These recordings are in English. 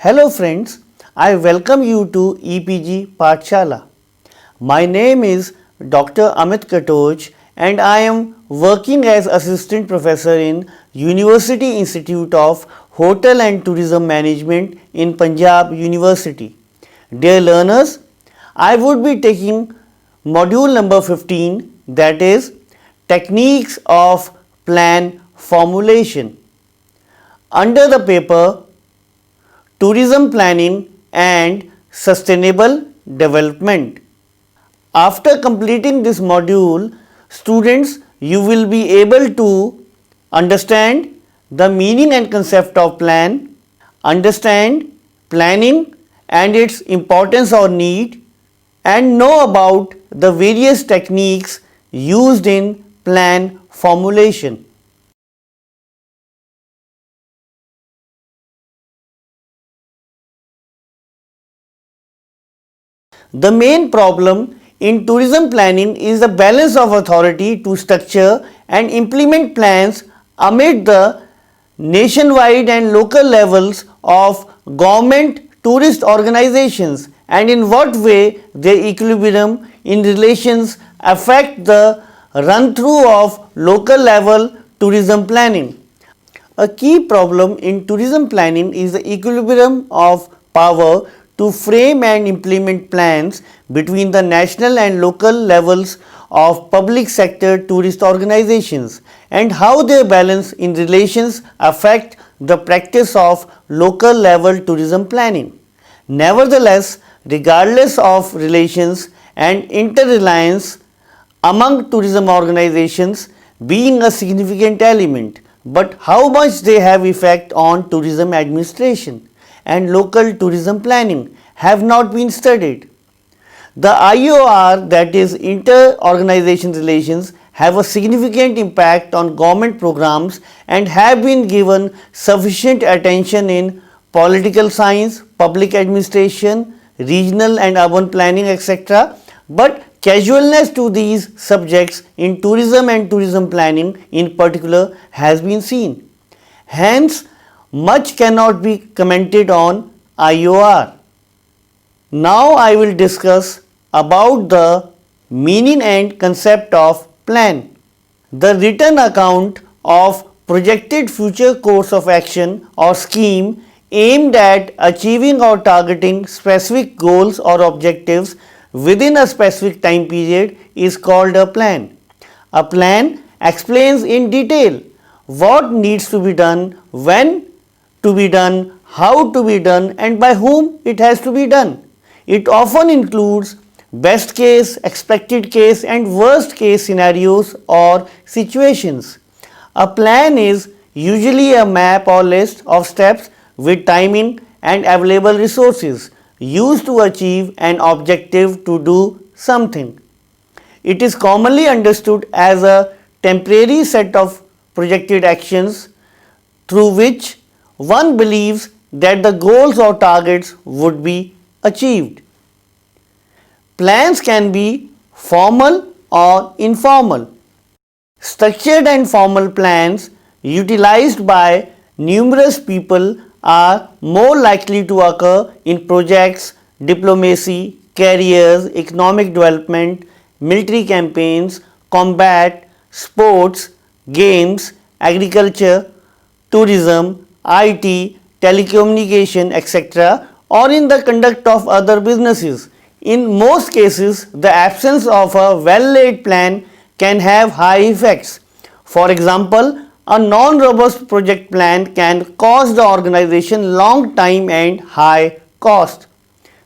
Hello friends, I welcome you to EPG Pathshala. My name is Dr. Amit Katoj and I am working as Assistant Professor in University Institute of Hotel and Tourism Management in Punjab University. Dear learners, I would be taking module number 15, that is Techniques of Plan Formulation. Under the paper Tourism Planning and Sustainable Development. After completing this module, students, you will be able to understand the meaning and concept of plan, understand planning and its importance or need, and know about the various techniques used in plan formulation. The main problem in tourism planning is the balance of authority to structure and implement plans amid the nationwide and local levels of government tourist organizations, and in what way their equilibrium in relations affect the run through of local level tourism planning. A key problem in tourism planning is the equilibrium of power to frame and implement plans between the national and local levels of public sector tourist organizations, and how their balance in relations affect the practice of local level tourism planning. Nevertheless, regardless of relations and interreliance among tourism organizations being a significant element, but how much they have effect on tourism administration and local tourism planning have not been studied. The IOR, that is inter-organization relations, have a significant impact on government programs and have been given sufficient attention in political science, public administration, regional and urban planning, etc. But casualness to these subjects in tourism and tourism planning in particular has been seen. Hence, much cannot be commented on IOR. Now I will discuss about the meaning and concept of plan. The written account of projected future course of action or scheme aimed at achieving or targeting specific goals or objectives within a specific time period is called a plan. A plan explains in detail what needs to be done, when to be done, how to be done, and by whom it has to be done. It often includes best case, expected case, and worst case scenarios or situations. A plan is usually a map or list of steps with timing and available resources used to achieve an objective to do something. It is commonly understood as a temporary set of projected actions through which one believes that the goals or targets would be achieved. Plans can be formal or informal. Structured and formal plans utilized by numerous people are more likely to occur in projects, diplomacy, careers, economic development, military campaigns, combat, sports, games, agriculture, tourism, IT, telecommunication, etc., or in the conduct of other businesses. In most cases, the absence of a well-laid plan can have high effects. For example, a non-robust project plan can cost the organization long time and high cost.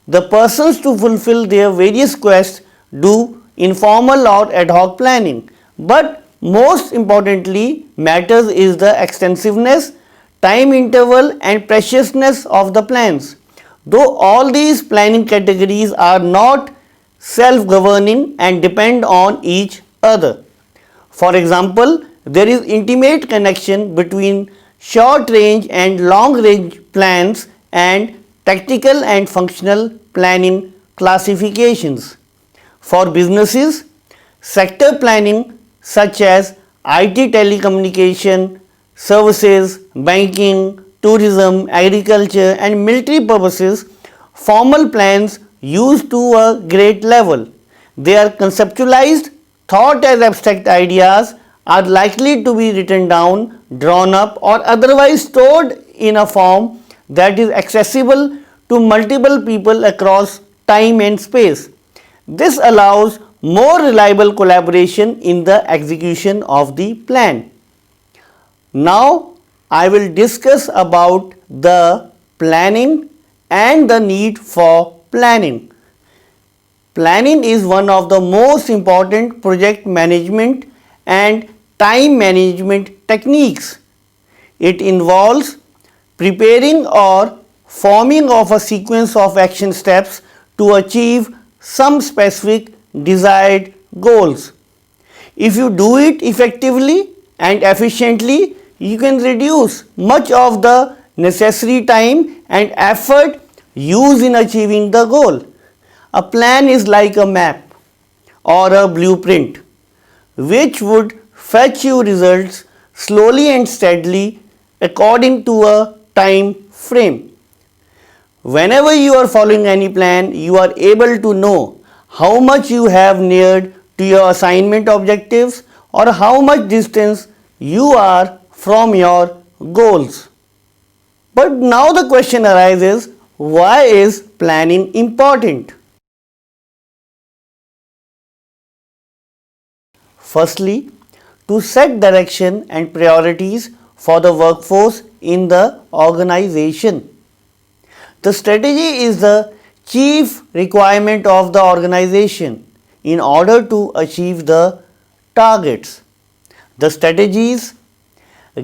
The persons to fulfill their various quests do informal or ad hoc planning, but most importantly matters is the extensiveness, time interval and preciousness of the plans. Though all these planning categories are not self-governing and depend on each other. For example, there is intimate connection between short range and long range plans and tactical and functional planning classifications. For businesses, sector planning such as IT, telecommunication, services, banking, tourism, agriculture and military purposes, formal plans used to a great level. They are conceptualized, thought as abstract ideas, are likely to be written down, drawn up or otherwise stored in a form that is accessible to multiple people across time and space. This allows more reliable collaboration in the execution of the plan. Now I will discuss about the planning and the need for planning. Planning is one of the most important project management and time management techniques. It involves preparing or forming of a sequence of action steps to achieve some specific desired goals. If you do it effectively and efficiently, you can reduce much of the necessary time and effort used in achieving the goal. A plan is like a map or a blueprint which would fetch you results slowly and steadily according to a time frame. Whenever you are following any plan, you are able to know how much you have neared to your assignment objectives or how much distance you are from your goals. But now the question arises, why is planning important? Firstly, to set direction and priorities for the workforce in the organization. The strategy is the chief requirement of the organization in order to achieve the targets. The strategies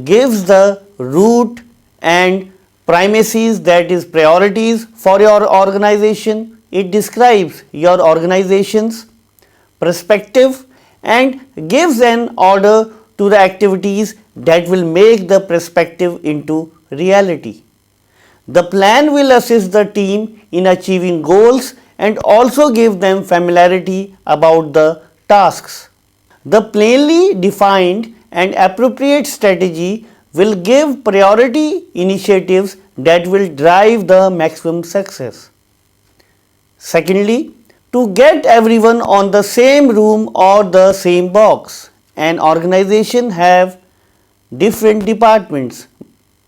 gives the route and premises, that is priorities for your organization. It describes your organization's perspective and gives an order to the activities that will make the perspective into reality. The plan will assist the team in achieving goals and also give them familiarity about the tasks. The plainly defined and appropriate strategy will give priority initiatives that will drive the maximum success. Secondly, to get everyone on the same room or the same box. An organization have different departments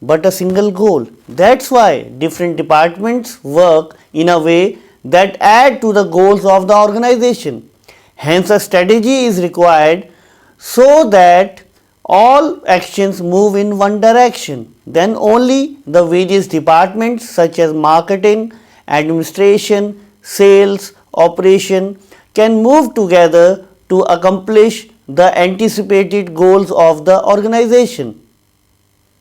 but a single goal. That's why different departments work in a way that add to the goals of the organization. Hence a strategy is required so that all actions move in one direction. Then only the various departments such as marketing, administration, sales, operation can move together to accomplish the anticipated goals of the organization.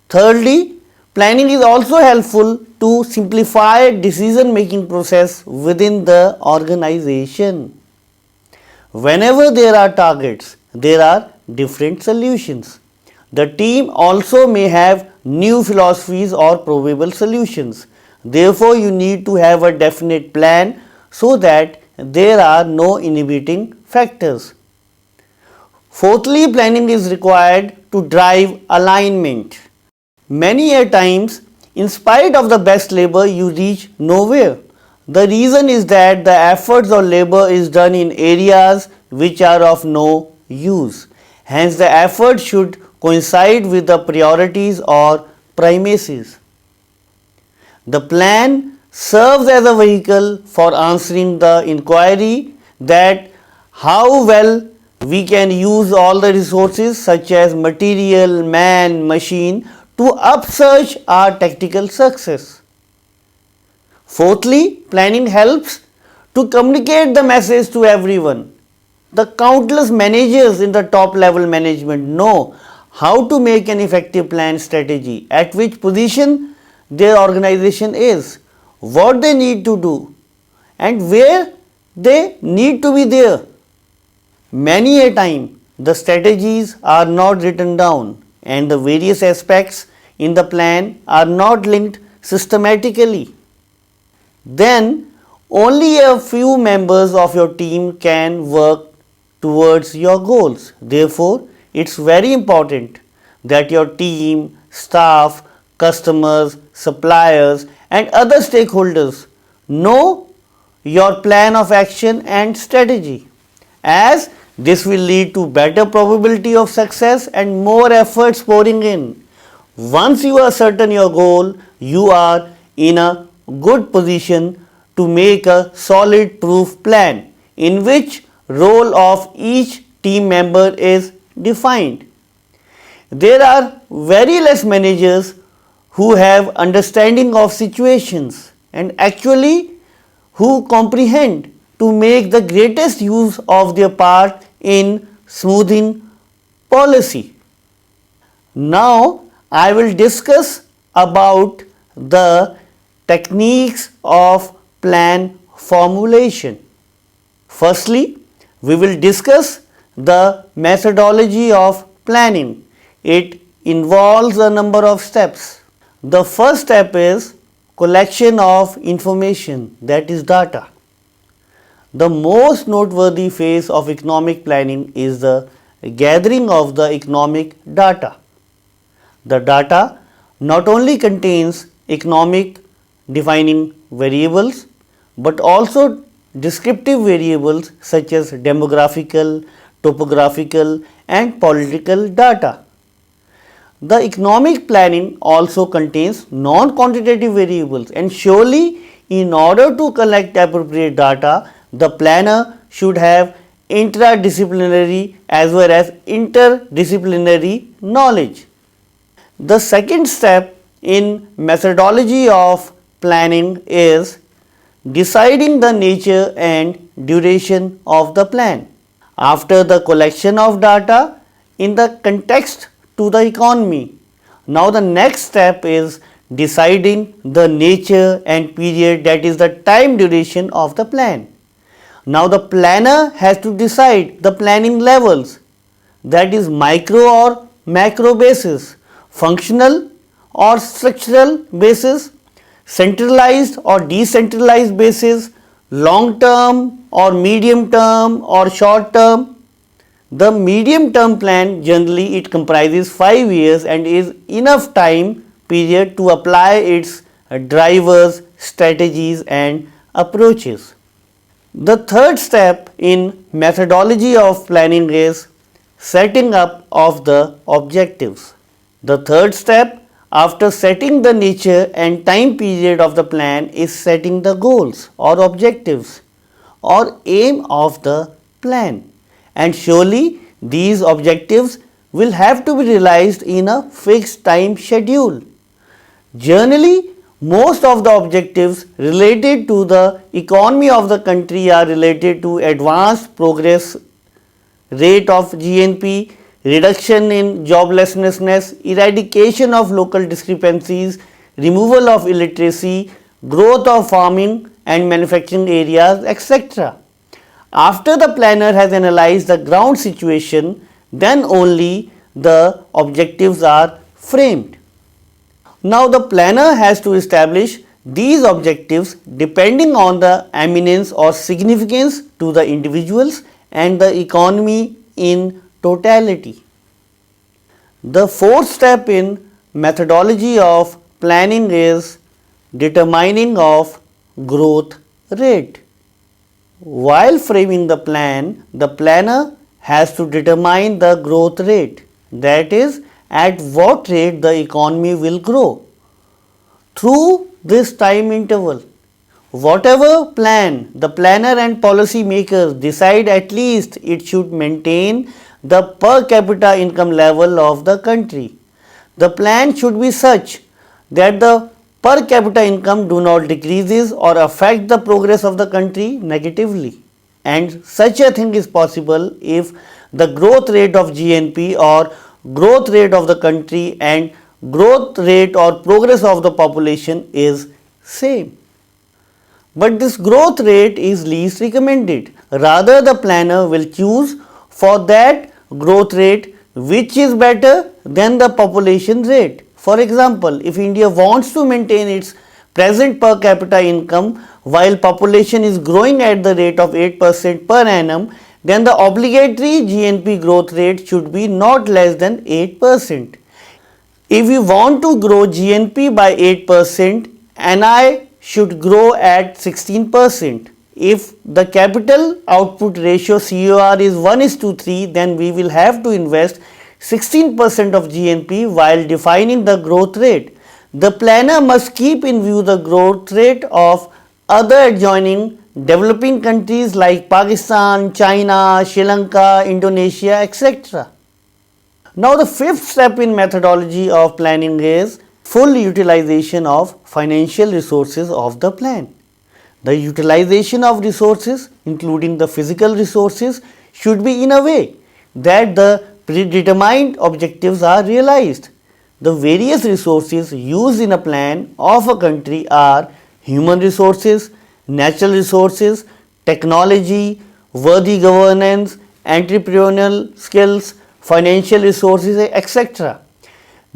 Thirdly, planning is also helpful to simplify decision making process within the organization. Whenever there are targets, there are different solutions. The team also may have new philosophies or probable solutions. Therefore, you need to have a definite plan so that there are no inhibiting factors. Fourthly, planning is required to drive alignment. Many a times, in spite of the best labor, you reach nowhere. The reason is that the efforts or labor is done in areas which are of no use. Hence, the effort should coincide with the priorities or premises. The plan serves as a vehicle for answering the inquiry that how well we can use all the resources such as material, man, machine to upsurge our tactical success. Fourthly, planning helps to communicate the message to everyone. The countless managers in the top level management know how to make an effective plan strategy, at which position their organization is, what they need to do and where they need to be there. Many a time the strategies are not written down and the various aspects in the plan are not linked systematically. Then only a few members of your team can work towards your goals. Therefore, it's very important that your team, staff, customers, suppliers, and other stakeholders know your plan of action and strategy, as this will lead to better probability of success and more efforts pouring in. Once you are certain your goal, you are in a good position to make a solid proof plan in which role of each team member is defined. There are very less managers who have understanding of situations and actually who comprehend to make the greatest use of their part in smoothing policy. Now I will discuss about the techniques of plan formulation. Firstly, we will discuss the methodology of planning. It involves a number of steps. The first step is collection of information, that is data. The most noteworthy phase of economic planning is the gathering of the economic data. The data not only contains economic defining variables but also descriptive variables such as demographical, topographical and political data. The economic planning also contains non-quantitative variables, and surely in order to collect appropriate data, the planner should have interdisciplinary as well as interdisciplinary knowledge. The second step in methodology of planning is deciding the nature and duration of the plan. After the collection of data in the context to the economy, now the next step is deciding the nature and period, that is the time duration of the plan. Now the planner has to decide the planning levels, that is micro or macro basis, functional or structural basis, centralized or decentralized basis, long term or medium term or short term. The medium term plan generally it comprises 5 years and is enough time period to apply its drivers, strategies and approaches. The third step in methodology of planning is setting up of the objectives. The third step after setting the nature and time period of the plan is setting the goals or objectives or aim of the plan, and surely these objectives will have to be realized in a fixed time schedule. Generally, most of the objectives related to the economy of the country are related to advanced progress rate of GNP, reduction in joblessness, eradication of local discrepancies, removal of illiteracy, growth of farming and manufacturing areas, etc. After the planner has analyzed the ground situation, then only the objectives are framed. Now the planner has to establish these objectives depending on the eminence or significance to the individuals and the economy in totality. The fourth step in methodology of planning is determining of growth rate. While framing the plan, the planner has to determine the growth rate, that is, at what rate the economy will grow through this time interval. Whatever plan the planner and policy makers decide, at least it should maintain the per capita income level of the country. The plan should be such that the per capita income do not decreases or affect the progress of the country negatively, and such a thing is possible if the growth rate of GNP or growth rate of the country and growth rate or progress of the population is same. But this growth rate is least recommended. Rather, the planner will choose for that growth rate which is better than the population rate. For example, if India wants to maintain its present per capita income while population is growing at the rate of 8% per annum, then the obligatory GNP growth rate should be not less than 8%. If we want to grow GNP by 8%, NI should grow at 16%. If the capital output ratio COR is 1:3, then we will have to invest 16% of GNP while defining the growth rate. The planner must keep in view the growth rate of other adjoining developing countries like Pakistan, China, Sri Lanka, Indonesia, etc. Now the fifth step in methodology of planning is full utilization of financial resources of the plan. The utilization of resources, including the physical resources, should be in a way that the predetermined objectives are realized. The various resources used in a plan of a country are human resources, natural resources, technology, worthy governance, entrepreneurial skills, financial resources, etc.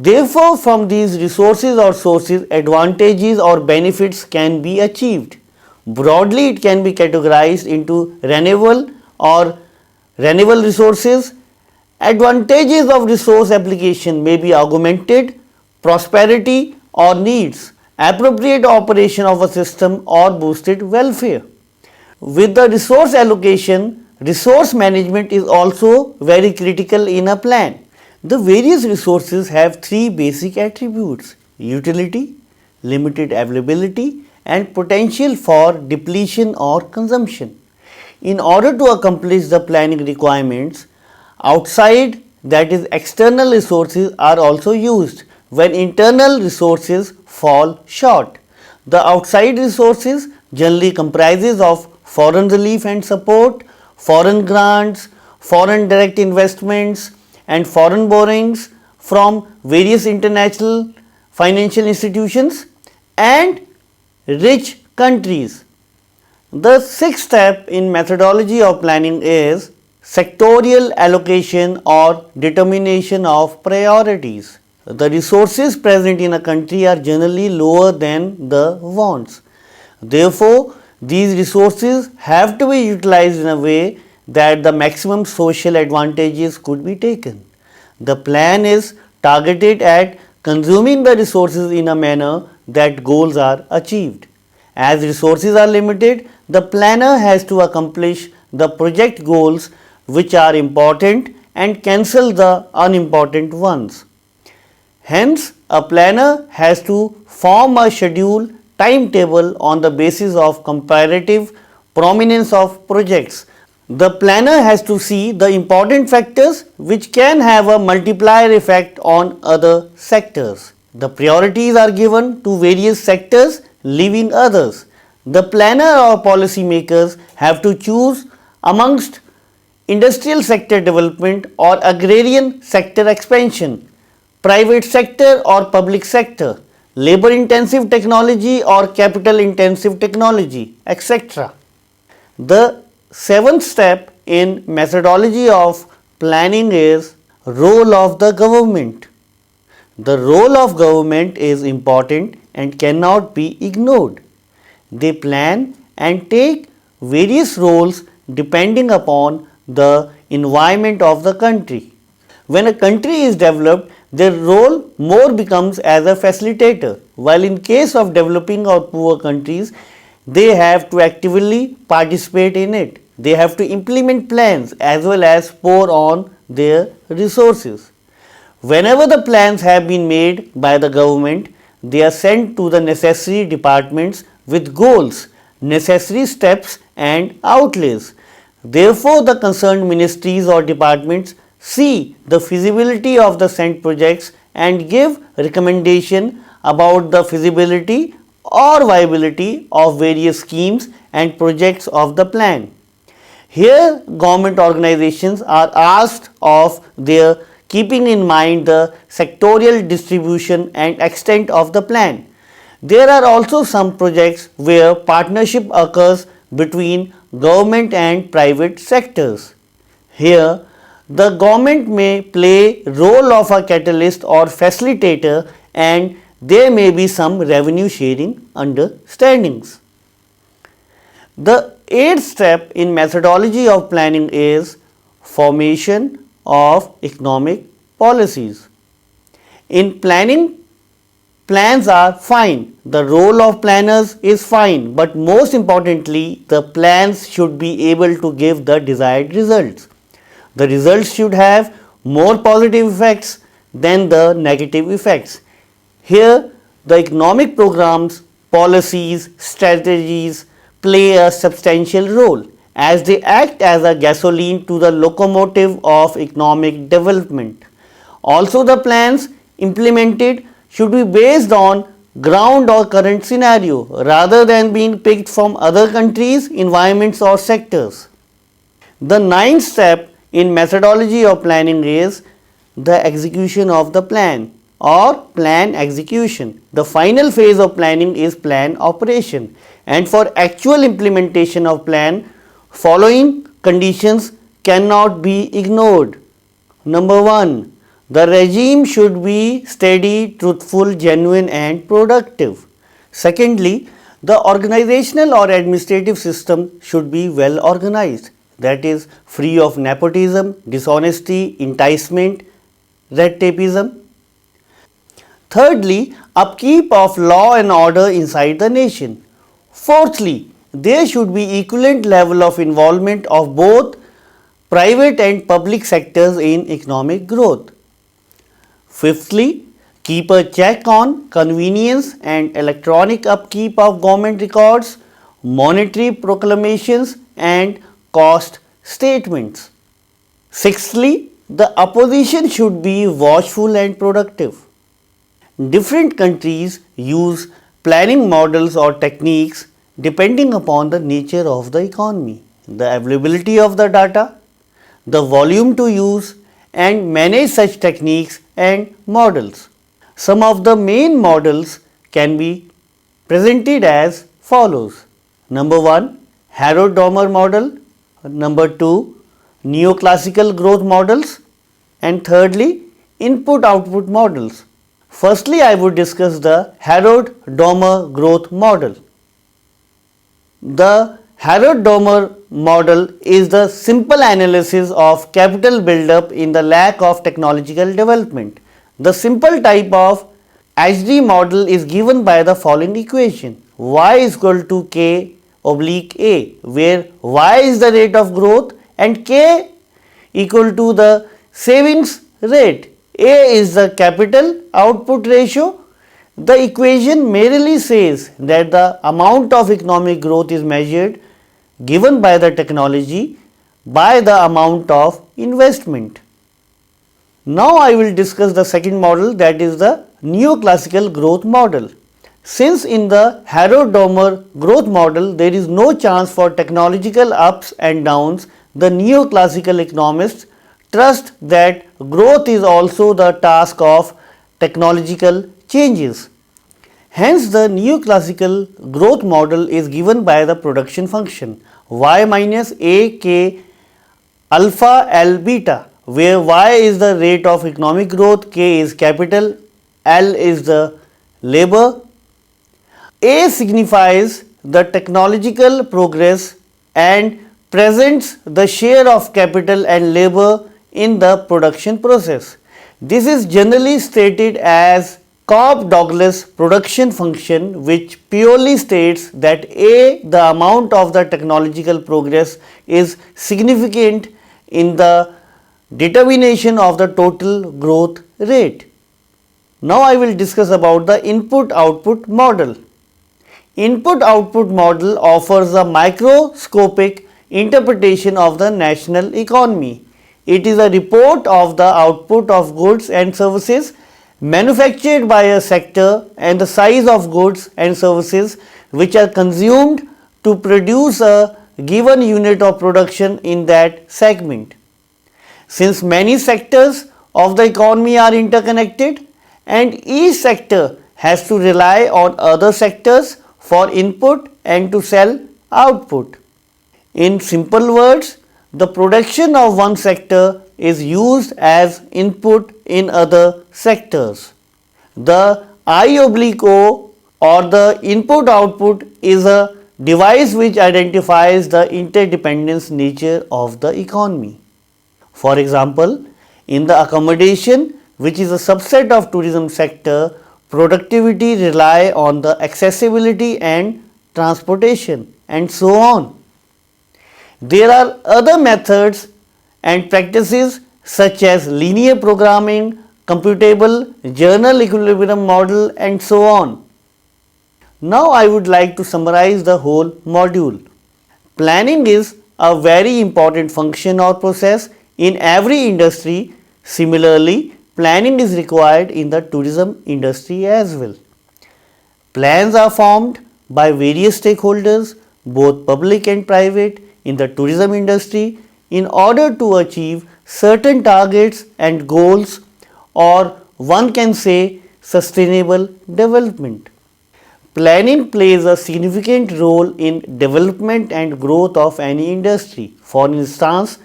Therefore, from these resources or sources, advantages or benefits can be achieved. Broadly, it can be categorized into renewable or renewable resources. Advantages of resource application may be augmented, prosperity or needs, appropriate operation of a system or boosted welfare. With the resource allocation, resource management is also very critical in a plan. The various resources have three basic attributes: utility, limited availability, and potential for depletion or consumption. In order to accomplish the planning requirements, outside, that is external resources are also used when internal resources fall short. The outside resources generally comprises of foreign relief and support, foreign grants, foreign direct investments and foreign borrowings from various international financial institutions and rich countries. The sixth step in methodology of planning is sectorial allocation or determination of priorities. The resources present in a country are generally lower than the wants. Therefore, these resources have to be utilized in a way that the maximum social advantages could be taken. The plan is targeted at consuming the resources in a manner that goals are achieved. As resources are limited, the planner has to accomplish the project goals which are important and cancel the unimportant ones. Hence, a planner has to form a schedule timetable on the basis of comparative prominence of projects. The planner has to see the important factors which can have a multiplier effect on other sectors. The priorities are given to various sectors, leaving others. The planner or policy makers have to choose amongst industrial sector development or agrarian sector expansion, private sector or public sector, labor intensive technology or capital intensive technology, etc. The seventh step in methodology of planning is role of the government. The role of government is important and cannot be ignored. They plan and take various roles depending upon the environment of the country. When a country is developed, their role more becomes as a facilitator, while in case of developing or poor countries, they have to actively participate in it. They have to implement plans as well as pour on their resources. Whenever the plans have been made by the government, they are sent to the necessary departments with goals, necessary steps and outlays. Therefore, the concerned ministries or departments see the feasibility of the sent projects and give recommendation about the feasibility or viability of various schemes and projects of the plan. Here, government organizations are asked of their keeping in mind the sectorial distribution and extent of the plan. There are also some projects where partnership occurs between government and private sectors. Here, the government may play role of a catalyst or facilitator and there may be some revenue sharing understandings. The eighth step in methodology of planning is formation of economic policies. In planning, plans are fine. The role of planners is fine, but most importantly, the plans should be able to give the desired results. The results should have more positive effects than the negative effects. Here, the economic programs, policies, strategies play a substantial role as they act as a gasoline to the locomotive of economic development. Also, the plans implemented should be based on ground or current scenario rather than being picked from other countries, environments or sectors. The ninth step in methodology of planning is the execution of the plan or plan execution. The final phase of planning is plan operation, and for actual implementation of plan, following conditions cannot be ignored. Number 1. The regime should be steady, truthful, genuine and productive. Secondly, the organizational or administrative system should be well organized, that is free of nepotism, dishonesty, enticement, red tapeism. Thirdly, upkeep of law and order inside the nation. Fourthly, there should be equivalent level of involvement of both private and public sectors in economic growth. Fifthly, keep a check on convenience and electronic upkeep of government records, monetary proclamations and cost statements. Sixthly, the opposition should be watchful and productive. Different countries use planning models or techniques depending upon the nature of the economy, the availability of the data, the volume to use and manage such techniques and models. Some of the main models can be presented as follows. Number 1, Harrod-Domar model. Number 2, neoclassical growth models. And thirdly, input-output models. Firstly, I would discuss the Harrod-Domar growth model. The Harrod-Domar model is the simple analysis of capital buildup in the lack of technological development. The simple type of HD model is given by the following equation: y is equal to k oblique a, where y is the rate of growth and k equal to the savings rate. A is the capital output ratio. The equation merely says that the amount of economic growth is measured given by the technology by the amount of investment. Now I will discuss the second model, that is the neoclassical growth model. Since in the Harrod-Domar growth model there is no chance for technological ups and downs, the neoclassical economists trust that growth is also the task of technological changes. Hence, the neoclassical growth model is given by the production function y minus a k alpha L beta, where y is the rate of economic growth, k is capital, L is the labor. A signifies the technological progress and presents the share of capital and labor in the production process. This is generally stated as Cobb-Douglas production function, which purely states that A, the amount of the technological progress is significant in the determination of the total growth rate. Now I will discuss about the input-output model. Input-output model offers a microscopic interpretation of the national economy. It is a report of the output of goods and services manufactured by a sector and the size of goods and services which are consumed to produce a given unit of production in that segment. Since many sectors of the economy are interconnected and each sector has to rely on other sectors for input and to sell output. In simple words, the production of one sector is used as input in other sectors. The I/O or the input output is a device which identifies the interdependence nature of the economy. For example, in the accommodation which is a subset of tourism sector, productivity rely on the accessibility and transportation and so on. There are other methods and practices such as linear programming, computable journal equilibrium model and so on. Now I would like to summarize the whole module. Planning is a very important function or process in every industry. Similarly, planning is required in the tourism industry as well. Plans are formed by various stakeholders, both public and private, in the tourism industry in order to achieve certain targets and goals, or one can say sustainable development. Planning plays a significant role in development and growth of any industry. For instance,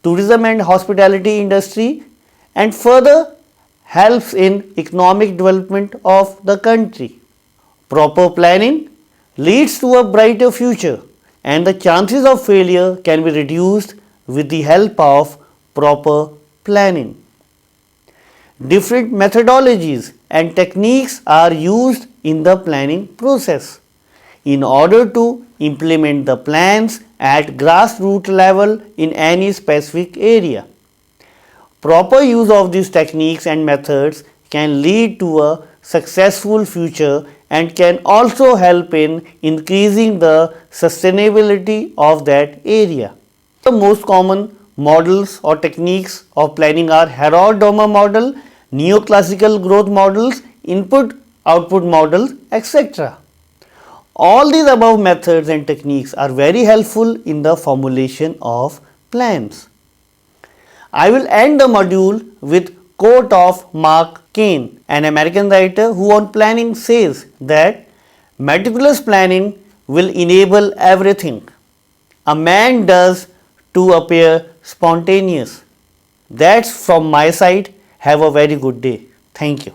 tourism and hospitality industry, and further helps in economic development of the country. Proper planning leads to a brighter future, and the chances of failure can be reduced with the help of proper planning. Different methodologies and techniques are used in the planning process in order to implement the plans at grassroots level in any specific area. Proper use of these techniques and methods can lead to a successful future and can also help in increasing the sustainability of that area. The most common models or techniques of planning are Harrod-Domar model, neoclassical growth models, input-output models, etc. All these above methods and techniques are very helpful in the formulation of plans. I will end the module with quote of Mark Twain, an American writer who on planning says that meticulous planning will enable everything a man does to appear spontaneous. That's from my side. Have a very good day. Thank you.